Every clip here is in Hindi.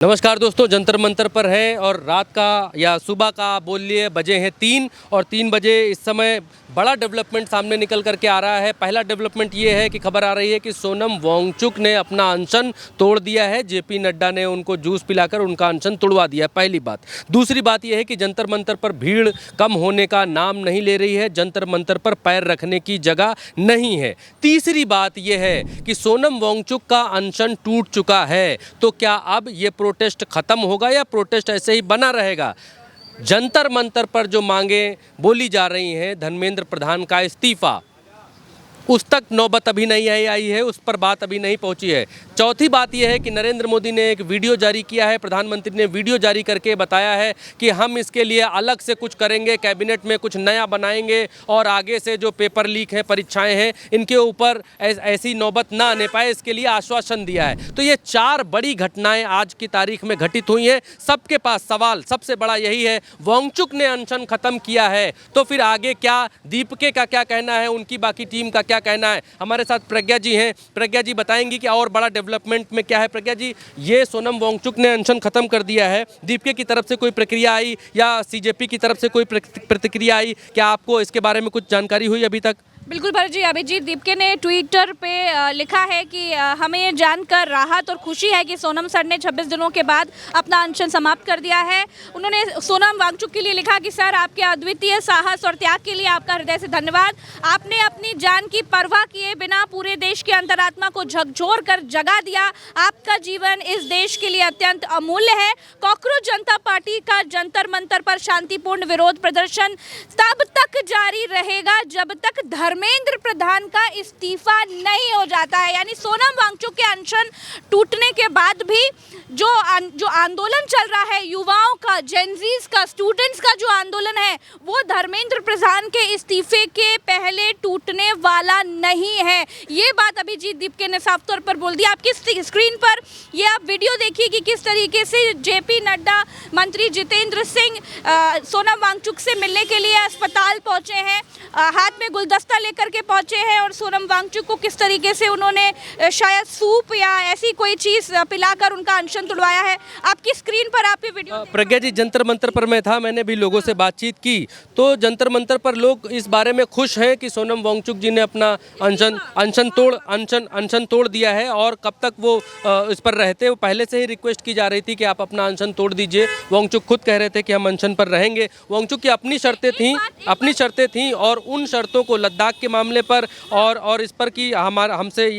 नमस्कार दोस्तों, जंतर मंतर पर हैं और रात का या सुबह का बोल लिए बजे हैं 3 और 3 बजे इस समय बड़ा डेवलपमेंट सामने निकल करके आ रहा है। पहला डेवलपमेंट ये है कि खबर आ रही है कि सोनम वांगचुक ने अपना अनशन तोड़ दिया है। जेपी नड्डा ने उनको जूस पिलाकर उनका अनशन तुड़वा दिया है, पहली बात। दूसरी बात यह है कि जंतर मंतर पर भीड़ कम होने का नाम नहीं ले रही है, जंतर मंतर पर पैर रखने की जगह नहीं है। तीसरी बात यह है कि सोनम वांगचुक का अनशन टूट चुका है, तो क्या अब ये प्रोटेस्ट खत्म होगा या प्रोटेस्ट ऐसे ही बना रहेगा? जंतर मंतर पर जो मांगे बोली जा रही हैं, धर्मेंद्र प्रधान का इस्तीफा, उस तक नौबत अभी नहीं आई है, उस पर बात अभी नहीं पहुंची है। चौथी बात यह है कि नरेंद्र मोदी ने एक वीडियो जारी किया है, प्रधानमंत्री ने वीडियो जारी करके बताया है कि हम इसके लिए अलग से कुछ करेंगे, कैबिनेट में कुछ नया बनाएंगे और आगे से जो पेपर लीक है, परीक्षाएं हैं, इनके ऊपर ऐसी नौबत ना आने पाए, इसके लिए आश्वासन दिया है। तो ये 4 बड़ी घटनाएं आज की तारीख में घटित हुई हैं। सबके पास सवाल सबसे बड़ा यही है, वांगचुक ने अनशन खत्म किया है तो फिर आगे क्या? दीपके का क्या कहना है, उनकी बाकी टीम का क्या कहना है? हमारे साथ प्रज्ञा जी हैं, प्रज्ञा जी बताएंगी कि और बड़ा डेवलपमेंट में क्या है। प्रज्ञा जी, ये सोनम वांगचुक ने अनशन खत्म कर दिया है, दीपके की तरफ से कोई प्रक्रिया आई या सीजेपी की तरफ से कोई प्रतिक्रिया आई? क्या आपको इसके बारे में कुछ जानकारी हुई अभी तक? बिल्कुल भरत जी, अभिजीत दीपके ने ट्विटर पे लिखा है कि हमें ये जानकर राहत और खुशी है कि सोनम सर ने 26 दिनों के बाद अपना अनशन समाप्त कर दिया है। उन्होंने सोनम वांगचुक के लिए लिखा कि सर, आपके अद्वितीय साहस और त्याग के लिए आपका हृदय से धन्यवाद। आपने अपनी जान की परवाह किए बिना पूरे देश की अंतरात्मा को झकझोर कर जगा दिया। आपका जीवन इस देश के लिए अत्यंत अमूल्य है। कॉकरोच जनता पार्टी का जंतर मंतर पर शांतिपूर्ण विरोध प्रदर्शन तब तक जारी रहेगा जब तक धर्मेंद्र प्रधान का इस्तीफा नहीं हो जाता है। यानी सोनम वांगचुक के अनशन टूटने के बाद भी जो आंदोलन चल रहा है, युवाओं का, जेनजीज का, स्टूडेंट्स का जो आंदोलन है, वो धर्मेंद्र प्रधान के इस्तीफे के पहले टूटने वाला नहीं है। ये बात अभिजीत दीपके ने साफ तौर पर बोल दिया। आपकी स्क्रीन पर ये आप वीडियो देखिए कि किस तरीके से जेपी नड्डा, मंत्री जितेंद्र सिंह सोनम वांगचुक से मिलने के लिए अस्पताल पहुंचे हैं, हाथ में गुलदस्ता लेकर के पहुंचे हैं और सोनम वांगचुक को किस तरीके से उन्होंने शायद सूप या ऐसी कोई चीज़ पिलाकर उनका अनशन तुड़वाया है। आपकी स्क्रीन पर आप ये वीडियो प्रज्ञा जी, जंतर मंतर पर मैं था, मैंने भी लोगों से बातचीत की, तो जंतर मंतर पर लोग इस बारे में खुश हैं कि सोनम वांगचुक जी ने अपना अनशन तोड़ दिया है। और कब तक वो इस पर रहते, वो पहले से ही रिक्वेस्ट की जा रही थी कि आप अपना अनशन तोड़ दीजिए। वांगचुक खुद कह रहे थे कि हम अनशन पर रहेंगे। वांगचुक की अपनी शर्तें थीं और उन शर्तों को लद्दाख के मामले पर और इस पर कि हमसे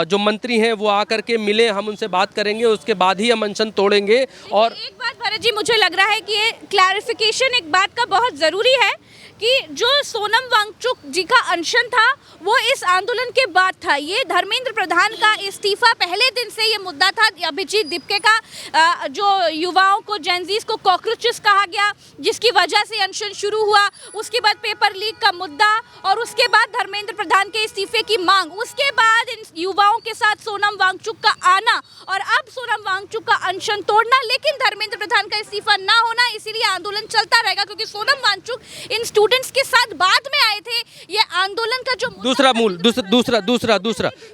जो मंत्री हैं वो आकर के मिले, हम उनसे बात करेंगे, उसके बाद ही हम अनशन तोड़ेंगे। और एक बात भरत जी, मुझे लग रहा है कि ये क्लैरिफिकेशन एक बात का बहुत ज़रूरी है कि जो सोनम वांगचुक जी का अनशन था वो इस आंदोलन के बाद था। ये धर्मेंद्र प्रधान का इस्तीफा पहले दिन से ये मुद्दा था। अभिजीत दीपके का जो युवाओं को, जेनजीज को कॉकरोचेस कहा गया, जिसकी वजह से अनशन शुरू हुआ, उसके बाद पेपर लीक का मुद्दा और उसके बाद धर्मेंद्र प्रधान के इस्तीफे की मांग, उसके बाद इन युवाओं के साथ सोनम वांगचुक का आना और अब सोनम वांगचुक का अनशन तोड़ना, लेकिन धर्मेंद्र प्रधान का इस्तीफा ना होना। इसीलिए आंदोलन चलता रहेगा क्योंकि सोनम वांगचुक इन स्टूडेंट्स के साथ बाद में आए थे। ये आंदोलन का जो दूसरा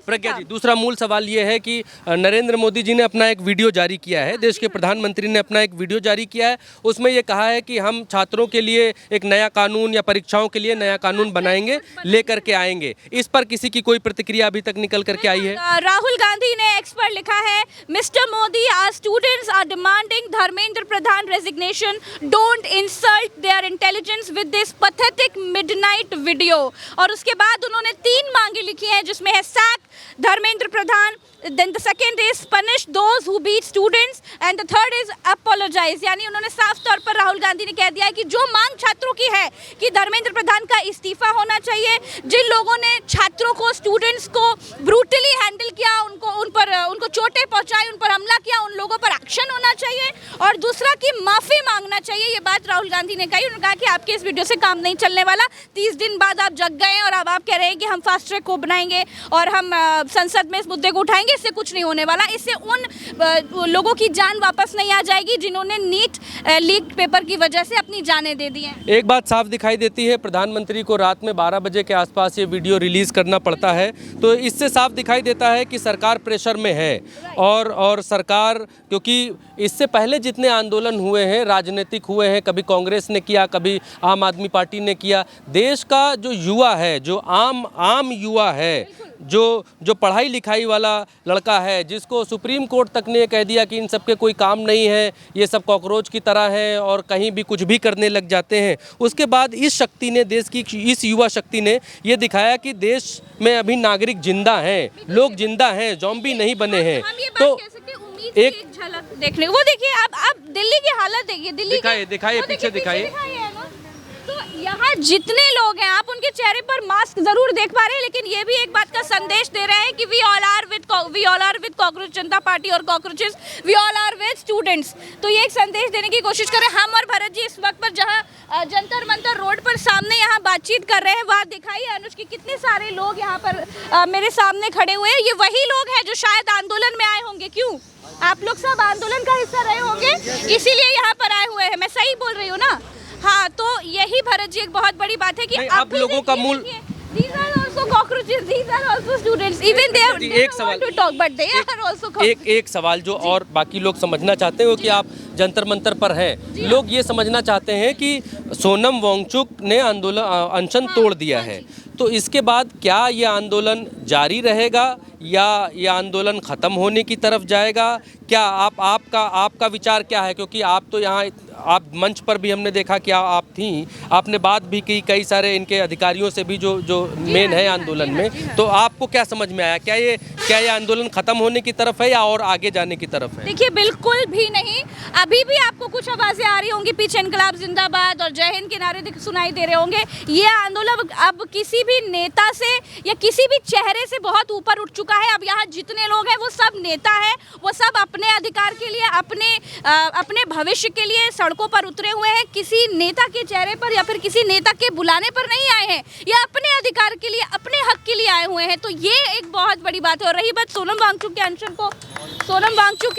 प्रज्ञा जी, दूसरा मूल सवाल ये है कि नरेंद्र मोदी जी ने अपना एक वीडियो जारी किया है, देश के प्रधानमंत्री ने अपना एक वीडियो जारी किया है, उसमें ये कहा है कि हम छात्रों के लिए एक नया कानून या परीक्षाओं के लिए नया कानून बनाएंगे, लेकर के आएंगे। इस पर किसी की कोई प्रतिक्रिया अभी तक निकल करके आई है? राहुल गांधी ने एक्स पर लिखा है, mister Modi, our students are demanding Dharmendra Pradhan resignation, don't insult their intelligence with this pathetic midnight video. और उसके बाद उन्होंने 3 मांगे लिखी हैं, जिसमें है sack Dharmendra Pradhan, then the second is punish those who beat students and the third is apologize। यानी उन्होंने साफ तौर पर राहुल गांधी ने कह दिया है कि जो मांग छात्रों की है कि धर्मेंद्र प्रधान का इस्तीफा होना चाहिए, जिन लोगों ने छात्रों को, स्टूडेंट्स को ब्रूटली हैंडल किया, उनको चोटें पहुंचाई, उन पर हमला किया, उन लोगों पर एक्शन होना चाहिए और दूसरा कि माफ़ी मांगना चाहिए। ये बात राहुल गांधी ने कही। उन्होंने कहा कि आपके इस वीडियो से काम नहीं चलने वाला। 30 दिन बाद आप जग गए और अब आप कह रहे हैं कि हम फास्ट ट्रैक को बनाएंगे और हम संसद में इस मुद्दे को उठाएंगे। इससे कुछ नहीं होने वाला। इससे उन लोगों की जान वापस नहीं आ जाएगी जिन्होंने नीट लीक पेपर की वजह से अपनी जानें दे दी हैं। एक बात साफ दिखाई देती है, प्रधानमंत्री को रात में 12 बजे के आसपास ये वीडियो रिलीज़ करना पड़ता है, तो इससे साफ दिखाई देता है कि सरकार प्रेशर में है। और सरकार, क्योंकि इससे पहले जितने आंदोलन हुए हैं, राजनीतिक हुए हैं, कभी कांग्रेस ने किया, कभी आम आदमी पार्टी ने किया, देश का जो युवा है, जो आम युवा है, जो पढ़ाई लिखाई वाला लड़का है, जिसको सुप्रीम कोर्ट तक ने कह दिया कि इन सब के कोई काम नहीं है, ये सब कॉकरोच की तरह है और कहीं भी कुछ भी करने लग जाते हैं, उसके बाद इस शक्ति ने, देश की इस युवा शक्ति ने ये दिखाया कि देश में अभी नागरिक जिंदा हैं, लोग जिंदा हैं, ज़ॉम्बी नहीं बने हैं। तो एक झलक देखने, वो देखिए आप दिल्ली की हालत देखिए, दिल्ली दिखाइए पीछे दिखाइए। तो यहाँ जितने लोग हैं, आप उनके चेहरे पर मास्क जरूर देख पा रहे हैं, लेकिन ये भी एक बात का संदेश दे रहे हैं कि we all are with cockroach Janata party और cockroaches, we all are with students. तो ये एक संदेश देने की कोशिश करें। हम और भरत जी इस वक्त पर जहाँ जंतर मंतर रोड पर सामने यहाँ बातचीत कर रहे हैं, वहाँ दिखाइए अनुज की कितने सारे लोग यहाँ पर मेरे सामने खड़े हुए हैं। ये वही लोग हैं जो शायद आंदोलन में आए होंगे। क्यों? आप लोग सब आंदोलन का हिस्सा रहे होंगे, इसीलिए यहाँ पर आए हुए हैं। मैं सही बोल रही हूँ ना? हाँ, तो यही भरत जी एक बहुत बड़ी बात है कि आप लोगों का मूल These are also cockroaches, these are also students, even they don't want to talk, but they are also cockroaches। एक सवाल जो और बाकी लोग समझना चाहते हैं कि आप जंतर मंतर पर हैं, लोग ये समझना चाहते हैं कि सोनम वांगचुक ने अनशन तोड़ दिया है, तो इसके बाद क्या ये आंदोलन जारी रहेगा या ये आंदोलन ख़त्म होने की तरफ जाएगा? क्या आपका विचार क्या है? क्योंकि आप तो यहाँ, आप मंच पर भी हमने देखा कि आप थीं, आपने बात भी की कई सारे इनके अधिकारियों से भी जो मेन है आंदोलन में, तो आपको क्या समझ में आया? क्या ये आंदोलन ख़त्म होने की तरफ है या और आगे जाने की तरफ है? देखिए, बिल्कुल भी नहीं। अभी भी आपको कुछ आवाज़ें आ रही होंगी, पीछे इनकलाब जिंदाबाद और जय हिंद के नारे सुनाई दे रहे होंगे। ये आंदोलन अब किसी भी नेता से या किसी भी चेहरे से बहुत ऊपर उठ चुका है। अब यहाँ जितने लोग हैं वो सब नेता हैं, वो सब अपने अधिकार के लिए, अपने भविष्य के लिए सड़कों पर उतरे हुए हैं। किसी नेता के चेहरे पर या फिर किसी नेता के बुलाने पर नहीं आए हैं, या अपने अधिकार के लिए, अपने हक के लिए आए हुए हैं। तो ये एक बहुत बड़ी बात है। और रही बात सोनम वांगचुक के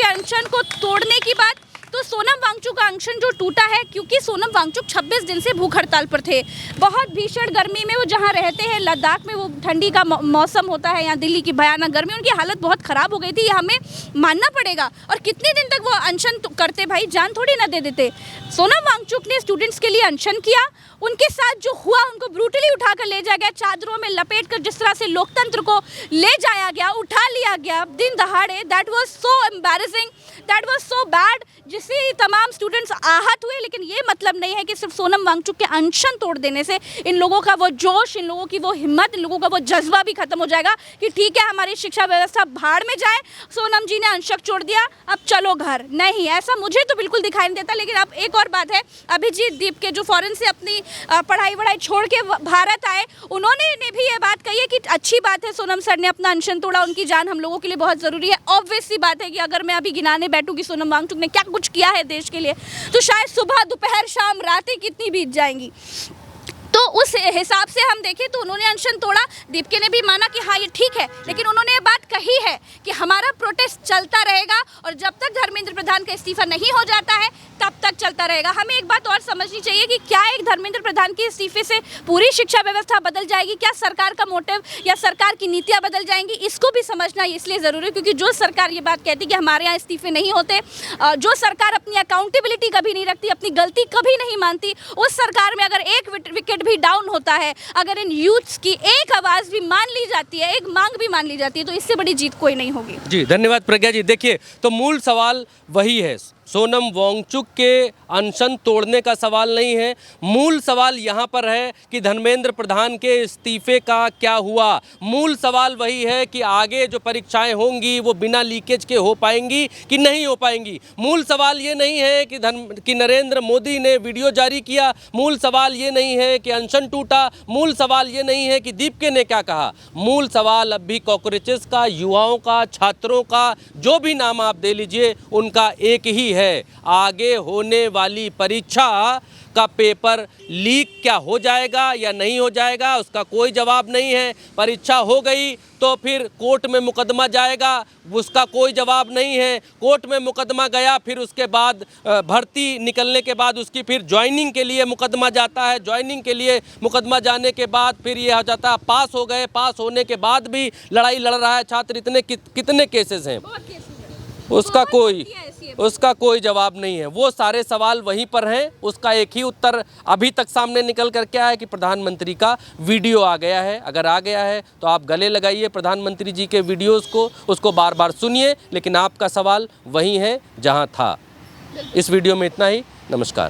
अनशन को तोड़ने की बात, तो सोनम वांगचुक का अनशन जो टूटा है, क्योंकि सोनम वांगचुक 26 दिन से भूख हड़ताल पर थे। बहुत भीषण गर्मी में वो जहाँ रहते हैं, लद्दाख में, वो ठंडी का मौसम होता है, यहाँ दिल्ली की भयानक गर्मी, उनकी हालत बहुत ख़राब हो गई थी, ये हमें मानना पड़ेगा। और कितने दिन तक वो अनशन करते भाई, जान थोड़ी ना दे देते। सोनम वांगचुक ने स्टूडेंट्स के लिए अनशन किया, उनके साथ जो हुआ, उनको ब्रूटली उठाकर ले जाया गया, चादरों में लपेटकर जिस तरह से लोकतंत्र को ले जाया गया, उठा लिया गया दिन दहाड़े, that was so embarrassing, that was so bad, जिससे तमाम स्टूडेंट्स आहत हुए। लेकिन ये मतलब नहीं है कि सिर्फ सोनम वांगचुक के अनशन तोड़ देने से इन लोगों का वो जोश, इन लोगों की वो हिम्मत, इन लोगों का वो जज्बा भी खत्म हो जाएगा कि ठीक है, हमारी शिक्षा व्यवस्था भाड़ में जाए, सोनम जी ने अनशन छोड़ दिया, अब चलो घर। नहीं, ऐसा मुझे तो बिल्कुल दिखाई नहीं देता। लेकिन अब एक और बात है, अभिजीत दीप के जो फॉरेन से अपनी पढ़ाई वढ़ाई छोड़ के भारत आए, उन्होंने भी ये बात कही है कि अच्छी बात है सोनम सर ने अपना अनशन तोड़ा, उनकी जान हम लोगों के लिए बहुत ज़रूरी है। ऑब्वियस सी बात है कि अगर मैं अभी गिनाने बैठूँ कि सोनम वांगचुक ने क्या कुछ किया है देश के लिए, तो शायद सुबह, दोपहर, शाम, रातें कितनी बीत जाएंगी। तो उस हिसाब से हम देखें तो उन्होंने अनशन तोड़ा, दीपके ने भी माना कि हाँ ये ठीक है, लेकिन उन्होंने ये बात कही है कि हमारा प्रोटेस्ट चलता रहेगा और जब तक धर्मेंद्र प्रधान का इस्तीफा नहीं हो जाता है तब तक चलता रहेगा। हमें एक बात और समझनी चाहिए कि क्या एक धर्मेंद्र प्रधान के इस्तीफे से पूरी शिक्षा व्यवस्था बदल जाएगी? क्या सरकार का मोटिव या सरकार की नीतियाँ बदल जाएंगी? इसको भी समझना इसलिए ज़रूरी है क्योंकि जो सरकार ये बात कहती कि हमारे यहाँ इस्तीफे नहीं होते, जो सरकार अपनी अकाउंटेबिलिटी कभी नहीं रखती, अपनी गलती कभी नहीं मानती, उस सरकार में अगर एक विकेट भी डाउन होता है, अगर इन यूथ्स की एक आवाज़ भी मान ली जाती है, एक मांग भी मान ली जाती है, तो इससे बड़ी जीत कोई नहीं होगी। जी धन्यवाद प्रज्ञा जी। देखिए, तो मूल सवाल वही है, सोनम वांगचुक के अनशन तोड़ने का सवाल नहीं है। मूल सवाल यहाँ पर है कि धर्मेंद्र प्रधान के इस्तीफे का क्या हुआ। मूल सवाल वही है कि आगे जो परीक्षाएं होंगी वो बिना लीकेज के हो पाएंगी कि नहीं हो पाएंगी। मूल सवाल ये नहीं है कि नरेंद्र मोदी ने वीडियो जारी किया, मूल सवाल ये नहीं है कि अनशन टूटा, मूल सवाल ये नहीं है कि दीपके ने क्या कहा। मूल सवाल अब भी कॉकरोचेस का, युवाओं का, छात्रों का, जो भी नाम आप दे लीजिए, उनका एक ही है, आगे होने वाली परीक्षा उसका पेपर लीक क्या हो जाएगा या नहीं हो जाएगा उसका कोई जवाब नहीं है। परीक्षा हो गई तो फिर कोर्ट में मुकदमा जाएगा, उसका कोई जवाब नहीं है। कोर्ट में मुकदमा गया, फिर उसके बाद भर्ती निकलने के बाद उसकी फिर ज्वाइनिंग के लिए मुकदमा जाता है। ज्वाइनिंग के लिए मुकदमा जाने के बाद फिर ये हो जाता है पास हो गए, पास होने के बाद भी लड़ाई लड़ रहा है छात्र। इतने कितने केसेस हैं, उसका कोई जवाब नहीं है। वो सारे सवाल वहीं पर हैं। उसका एक ही उत्तर अभी तक सामने निकल कर के आया है कि प्रधानमंत्री का वीडियो आ गया है। अगर आ गया है तो आप गले लगाइए प्रधानमंत्री जी के वीडियोस को, उसको बार बार सुनिए, लेकिन आपका सवाल वहीं है जहां था। इस वीडियो में इतना ही। नमस्कार।